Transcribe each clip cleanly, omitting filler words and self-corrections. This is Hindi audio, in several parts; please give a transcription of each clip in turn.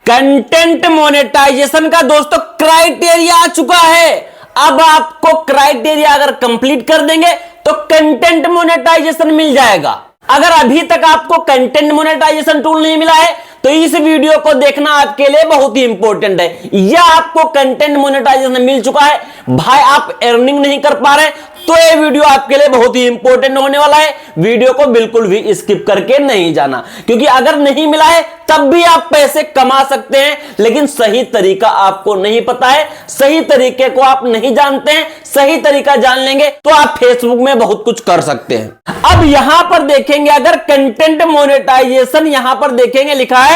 कंटेंट मोनेटाइजेशन का दोस्तों क्राइटेरिया आ चुका है। अब आपको क्राइटेरिया अगर कंप्लीट कर देंगे तो कंटेंट मोनेटाइजेशन मिल जाएगा। अगर अभी तक आपको कंटेंट मोनेटाइजेशन टूल नहीं मिला है तो इस वीडियो को देखना आपके लिए बहुत ही इंपॉर्टेंट है। या आपको कंटेंट मोनेटाइजेशन मिल चुका है, भाई आप अर्निंग नहीं कर पा रहे, तो ये वीडियो आपके लिए बहुत ही इंपॉर्टेंट होने वाला है। वीडियो को बिल्कुल भी स्किप करके नहीं जाना, क्योंकि अगर नहीं मिला है तब भी आप पैसे कमा सकते हैं, लेकिन सही तरीका आपको नहीं पता है, सही तरीके को आप नहीं जानते हैं। सही तरीका जान लेंगे तो आप फेसबुक में बहुत कुछ कर सकते हैं। अब यहां पर देखेंगे, अगर कंटेंट मोनेटाइजेशन यहां पर देखेंगे लिखा है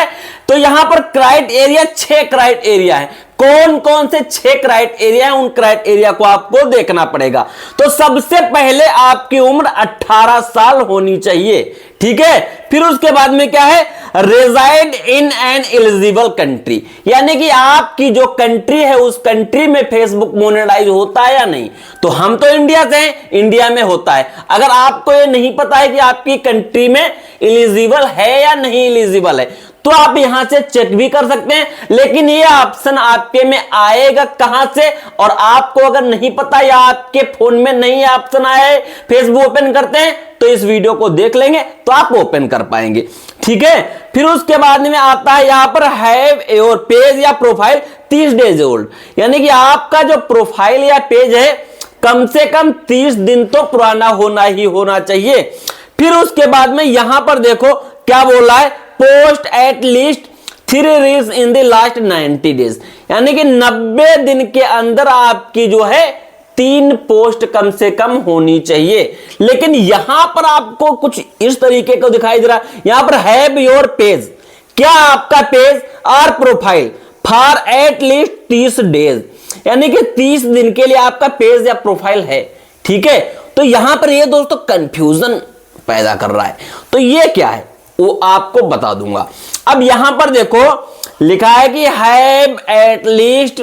तो यहां पर क्राइटेरिया 6 क्राइटेरिया है। कौन कौन से 6 क्राइटेरिया है, उन क्राइटेरिया को आपको देखना पड़ेगा। तो सबसे पहले आपकी उम्र 18 साल होनी चाहिए, ठीक है। फिर उसके बाद में क्या है, रेजाइड इन एन एलिजिबल कंट्री, यानी कि आपकी जो कंट्री है उस कंट्री में फेसबुक मोनेटाइज होता है या नहीं। तो हम तो इंडिया से हैं, इंडिया में होता है। अगर आपको ये नहीं पता है कि आपकी कंट्री में एलिजिबल है या नहीं एलिजिबल है तो आप यहां से चेक भी कर सकते हैं, लेकिन ये ऑप्शन आपके में आएगा कहां से, और आपको अगर नहीं पता या आपके फोन में नहीं ऑप्शन आया है, फेसबुक ओपन करते हैं तो इस वीडियो को देख लेंगे तो आप ओपन कर पाएंगे, ठीक है। फिर उसके बाद में आता है यहां पर हैव योर पेज या प्रोफाइल 30 डेज ओल्ड, यानी कि आपका जो प्रोफाइल या पेज है कम से कम 30 दिन तो पुराना होना ही होना चाहिए। फिर उसके बाद में यहां पर देखो क्या बोला है, post at least 3 reels in the last 90 days, यानी कि 90 दिन के अंदर आपकी जो है 3 पोस्ट कम से कम होनी चाहिए। लेकिन यहां पर आपको कुछ इस तरीके को दिखाई दे रहा है, यहां पर हैव योर पेज, क्या आपका पेज और profile for at least 30 days, यानी कि 30 दिन के लिए आपका पेज या प्रोफाइल है, ठीक है। तो यहां पर ये दोस्तों कंफ्यूजन पैदा कर रहा है, तो ये क्या है वो आपको बता दूंगा। अब यहां पर देखो लिखा है कि हैव एट लीस्ट,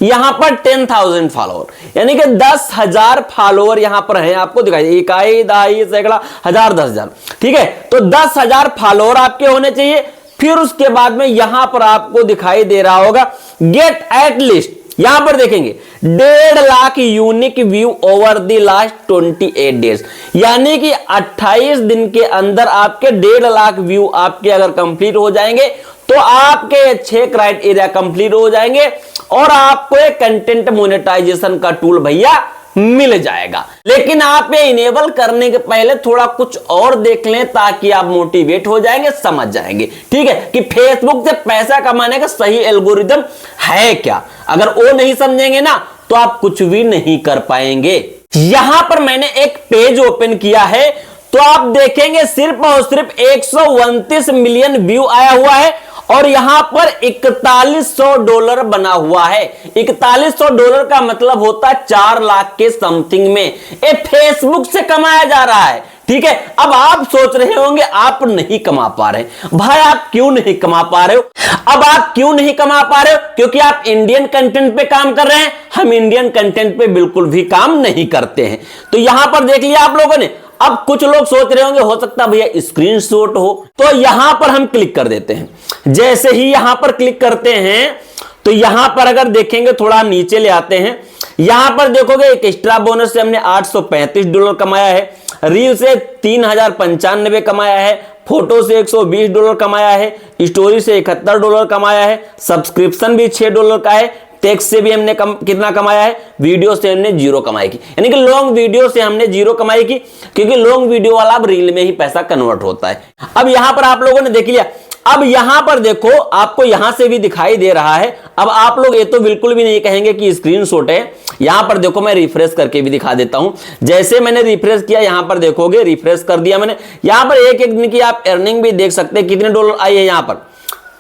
यहां पर 10,000 फॉलोअर, यानी कि 10,000 फॉलोअर यहां पर है, आपको दिखाई इकाई दहाई सैकड़ा हजार 10,000, ठीक है। तो 10,000 फॉलोअर आपके होने चाहिए। फिर उसके बाद में यहां पर आपको दिखाई दे रहा होगा गेट एट लीस्ट, यहां पर देखेंगे 1.5 lakh unique view over the last 28 days, यानी कि 28 दिन के अंदर आपके 1.5 लाख व्यू आपके अगर कंप्लीट हो जाएंगे तो आपके 6 क्राइटेरिया कंप्लीट हो जाएंगे और आपको एक कंटेंट मोनेटाइजेशन का टूल भैया मिल जाएगा। लेकिन आप ये इनेबल करने के पहले थोड़ा कुछ और देख लें ताकि आप मोटिवेट हो जाएंगे, समझ जाएंगे, ठीक है, कि फेसबुक से पैसा कमाने का सही एल्गोरिदम है क्या। अगर वो नहीं समझेंगे ना तो आप कुछ भी नहीं कर पाएंगे। यहां पर मैंने एक पेज ओपन किया है तो आप देखेंगे सिर्फ और सिर्फ 129 मिलियन व्यू आया हुआ है और यहां पर $4100 बना हुआ है। $4100 का मतलब होता है 4 लाख के समथिंग में। ये फेसबुक से कमाया जा रहा है, ठीक है। अब आप सोच रहे होंगे आप नहीं कमा पा रहे, भाई आप क्यों नहीं कमा पा रहे हो? अब आप क्यों नहीं कमा पा रहे हो? क्योंकि आप इंडियन कंटेंट पे काम कर रहे हैं, हम इंडियन कंटेंट पे बिल्कुल भी काम नहीं करते हैं। तो यहां पर देख लिया आप लोगों ने। अब कुछ लोग सोच रहे होंगे हो सकता है भैया स्क्रीनशॉट हो, तो यहां पर हम क्लिक कर देते हैं। जैसे ही यहां पर क्लिक करते हैं तो यहां पर अगर देखेंगे थोड़ा नीचे ले आते हैं, यहां पर देखोगे एक एक्स्ट्रा बोनस से हमने $835 कमाया है, रील से 3095 कमाया है, फोटो से $120 कमाया है, स्टोरी से $71 कमाया है, सब्सक्रिप्शन भी $6 का है, टेक्स्ट से भी हमने कितना कमाया है, वीडियो से हमने 0 कमाई की, यानी कि लॉन्ग वीडियो से हमने 0 कमाई की, क्योंकि लॉन्ग वीडियो वाला अब रील में ही पैसा कन्वर्ट होता है। अब यहां पर आप लोगों ने देख लिया। अब यहां पर देखो आपको यहां से भी दिखाई दे रहा है। अब आप लोग ये तो बिल्कुल भी नहीं कहेंगे कि स्क्रीनशॉट है। यहां पर देखो मैं रिफ्रेश करके भी दिखा देता हूं। जैसे मैंने रिफ्रेश किया, यहां पर देखोगे रिफ्रेश कर दिया मैंने, यहां पर एक एक दिन की आप अर्निंग भी देख सकते हैं। कितने डॉलर आई है यहां पर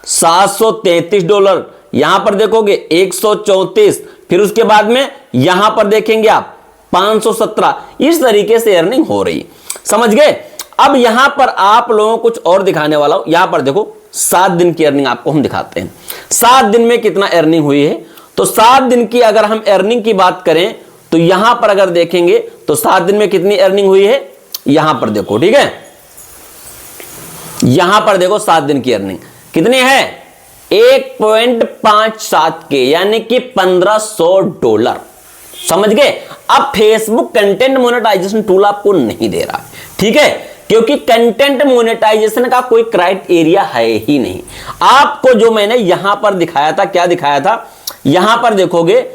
$733, यहां पर देखोगे 134, फिर उसके बाद में यहां पर देखेंगे आप 517। इस तरीके से अर्निंग हो रही, समझ गए। अब यहां पर आप लोगों को कुछ और दिखाने वाला हूं। यहां पर देखो 7 दिन की अर्निंग आपको हम दिखाते हैं। 7 दिन में कितना अर्निंग हुई है, तो 7 दिन की अगर हम अर्निंग की बात करें तो यहां पर अगर देखेंगे तो 7 दिन में कितनी अर्निंग हुई है, यहां पर देखो, ठीक है। यहां पर देखो 7 दिन की अर्निंग कितनी है, 1.57 के यानी कि $1500। समझ गए? अब फेसबुक कंटेंट मोनेटाइजेशन टूल आपको नहीं दे रहा, ठीक है, क्योंकि कंटेंट मोनेटाइजेशन का कोई क्राइटेरिया है ही नहीं। आपको जो मैंने यहां पर दिखाया था, क्या दिखाया था, यहां पर देखोगे,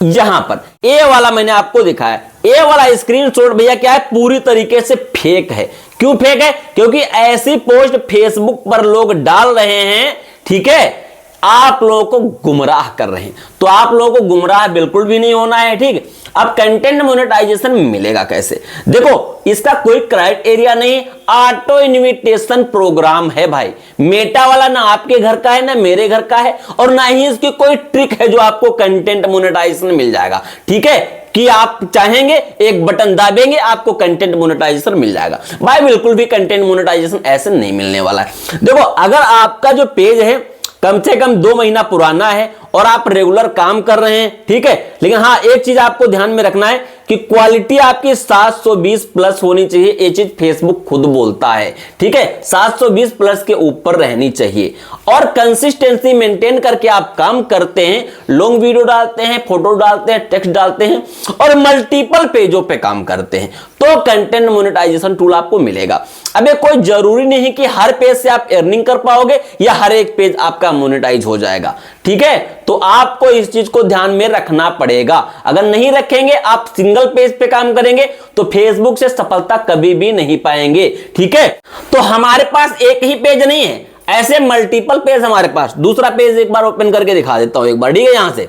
यहां पर ए वाला मैंने आपको दिखाया, ए वाला स्क्रीनशॉट भैया क्या है, पूरी तरीके से फेक है। क्यों फेक है? क्योंकि ऐसी पोस्ट फेसबुक पर लोग डाल रहे हैं, ठीक है, आप लोगों को गुमराह कर रहे हैं। तो आप लोगों को गुमराह बिल्कुल भी नहीं होना है, ठीक। अब कंटेंट मोनेटाइजेशन मिलेगा कैसे? देखो, इसका कोई क्राइटेरिया नहीं, ऑटो इनविटेशन प्रोग्राम है भाई। मेटा वाला ना आपके घर का है, ना मेरे घर का है, और ना ही इसकी कोई ट्रिक है जो आपको कंटेंट मोनेटाइजेशन मिल जाएगा, ठीक है, कि आप चाहेंगे एक बटन दाबेंगे आपको कंटेंट मोनेटाइजेशन मिल जाएगा। भाई बिल्कुल भी कंटेंट मोनेटाइजेशन ऐसे नहीं मिलने वाला है। देखो, अगर आपका जो पेज है कम से कम 2 महीना पुराना है और आप रेगुलर काम कर रहे हैं, ठीक है, लेकिन हाँ, एक चीज आपको ध्यान में रखना है कि क्वालिटी आपकी 720 प्लस होनी चाहिए। ये चीज फेसबुक खुद बोलता है, ठीक है, 720 प्लस के ऊपर रहनी चाहिए, और कंसिस्टेंसी मेंटेन करके आप काम करते हैं, लॉन्ग वीडियो डालते हैं, फोटो डालते हैं, टेक्स्ट डालते हैं, और मल्टीपल पेजों पे काम करते हैं, तो कंटेंट मोनेटाइजेशन टूल आपको मिलेगा। अब ये कोई जरूरी नहीं कि हर पेज से आप अर्निंग कर पाओगे या हर एक पेज आपका मोनेटाइज हो जाएगा, ठीक है, तो आपको इस चीज को ध्यान में रखना पड़ेगा। अगर नहीं रखेंगे, आप सिंगल पेज पे काम करेंगे तो फेसबुक से सफलता कभी भी नहीं पाएंगे, ठीक है। तो हमारे पास एक ही पेज नहीं है, ऐसे मल्टीपल पेज हमारे पास। दूसरा पेज एक बार ओपन करके दिखा देता हूं एक बार, ठीक है। यहां से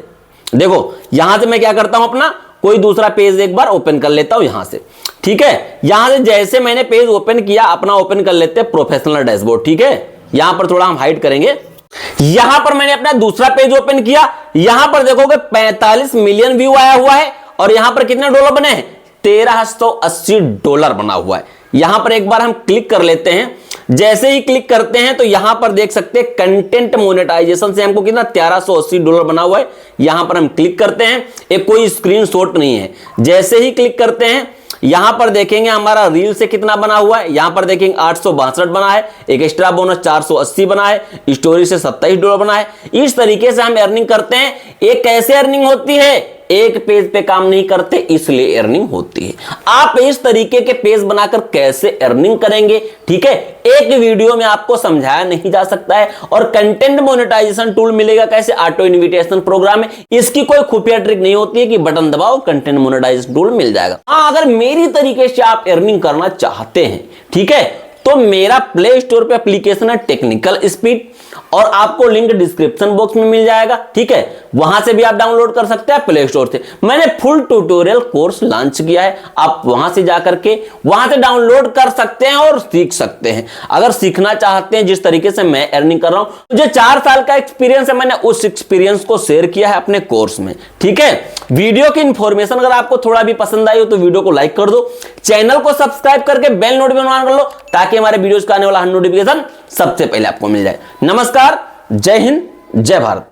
देखो, यहां से मैं क्या करता हूं, अपना कोई दूसरा पेज एक बार ओपन कर लेता हूं यहां से, ठीक है। यहां से जैसे मैंने पेज ओपन किया, अपना ओपन कर लेते हैं प्रोफेशनल डैशबोर्ड, ठीक है। यहां पर थोड़ा हम हाइड करेंगे। यहां पर मैंने अपना दूसरा पेज ओपन किया, यहां पर देखोगे 45 मिलियन व्यू आया हुआ है, और यहां पर कितने डॉलर बने हैं, $1380 बना हुआ है। यहां पर एक बार हम क्लिक कर लेते हैं। जैसे ही क्लिक करते हैं तो यहां पर देख सकते हैं कंटेंट मोनेटाइजेशन से हमको कितना $1380 बना हुआ है। यहां पर हम क्लिक करते हैं, एक कोई स्क्रीनशॉट नहीं है। जैसे ही क्लिक करते हैं, यहां पर देखेंगे हमारा रील से कितना बना हुआ है, यहां पर देखेंगे 862 बना है, एक एक्स्ट्रा बोनस 480 बना है, स्टोरी से $27 बना है। इस तरीके से हम अर्निंग करते हैं। ये कैसे अर्निंग होती है? एक पेज पे काम नहीं करते इसलिए अर्निंग होती है। आप इस तरीके के पेज बनाकर कैसे अर्निंग करेंगे, ठीक है, एक वीडियो में आपको समझाया नहीं जा सकता है। और कंटेंट मोनेटाइजेशन टूल मिलेगा कैसे? ऑटो इनविटेशन प्रोग्राम है। इसकी कोई खुफिया ट्रिक नहीं होती है कि बटन दबाओ कंटेंट मोनेटाइजेशन टूल मिल जाएगा। हाँ, अगर मेरी तरीके से आप अर्निंग करना चाहते हैं, ठीक है, तो मेरा प्ले स्टोर पे एप्लीकेशन है टेक्निकल स्पीड, और आपको लिंक डिस्क्रिप्शन बॉक्स में मिल जाएगा, ठीक है। वहां से भी आप डाउनलोड कर सकते हैं प्ले स्टोर से। मैंने फुल ट्यूटोरियल कोर्स लॉन्च किया है, आप वहां से जाकर के वहां से डाउनलोड कर सकते हैं और सीख सकते हैं। अगर सीखना चाहते हैं जिस तरीके से मैं अर्निंग कर रहा हूं, मुझे 4 साल का एक्सपीरियंस है, मैंने उस एक्सपीरियंस को शेयर किया है अपने कोर्स में, ठीक है। वीडियो की इंफॉर्मेशन अगर आपको थोड़ा भी पसंद आई हो तो वीडियो को लाइक कर दो, चैनल को सब्सक्राइब करके बेल नोटिफिकेशन ऑन कर लो, ताकि हमारे वीडियोस का आने वाला हर नोटिफिकेशन सबसे पहले आपको मिल जाए। नमस्कार, जय हिंद, जय भारत।